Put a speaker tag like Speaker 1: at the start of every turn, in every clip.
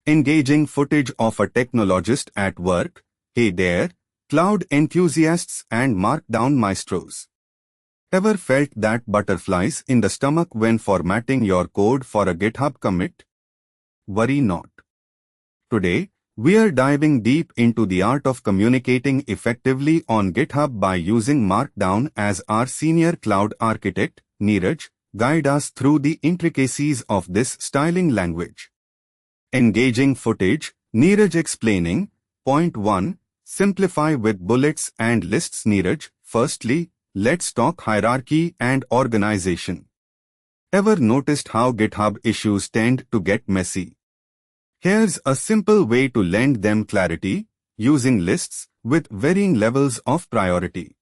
Speaker 1: Engaging footage of a technologist at work. Hey there, cloud enthusiasts and Markdown maestros. Ever felt that butterflies in the stomach when formatting your code for a GitHub commit? Worry not. Today, we are diving deep into the art of communicating effectively on GitHub by using Markdown as our senior cloud architect, Neeraj, guide us through the intricacies of this styling language. Engaging footage, Neeraj explaining. Point 1. Simplify with bullets and lists. Neeraj, firstly, let's talk hierarchy and organization. Ever noticed how GitHub issues tend to get messy? Here's a simple way to lend them clarity, using lists with varying levels of priority.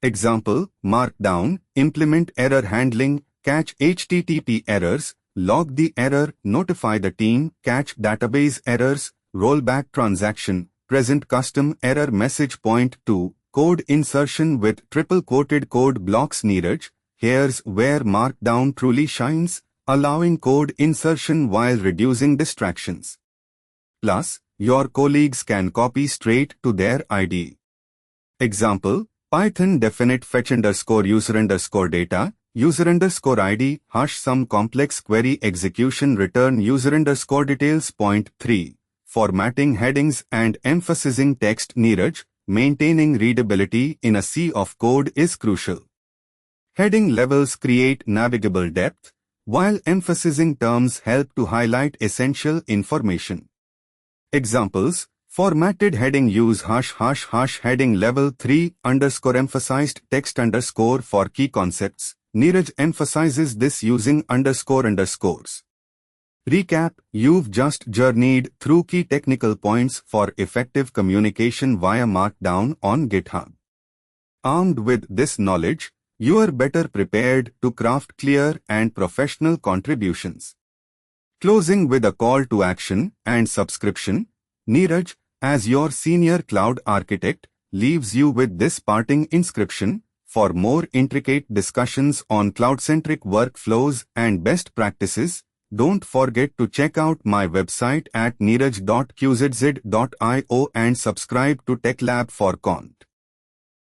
Speaker 1: Example, Markdown, implement error handling, catch HTTP errors, log the error, notify the team, catch database errors, rollback transaction, present custom error message. Point 2. Code insertion with triple-quoted code blocks. Neeraj, here's where Markdown truly shines, allowing code insertion while reducing distractions. Plus, your colleagues can copy straight to their IDE. Example, Python definite fetch _user_ data, user_ID, some complex query execution, return user_ details. Point 3. Formatting headings and emphasizing text. Neeraj, maintaining readability in a sea of code is crucial. Heading levels create navigable depth, while emphasizing terms help to highlight essential information. Examples, formatted heading use ## heading level 3 _emphasized text _ for key concepts. Neeraj emphasizes this using __. Recap, you've just journeyed through key technical points for effective communication via Markdown on GitHub. Armed with this knowledge, you are better prepared to craft clear and professional contributions. Closing with a call to action and subscription, Neeraj, as your senior cloud architect, leaves you with this parting inscription. For more intricate discussions on cloud-centric workflows and best practices, don't forget to check out my website at neeraj.qzz.io and subscribe to TechLab for content.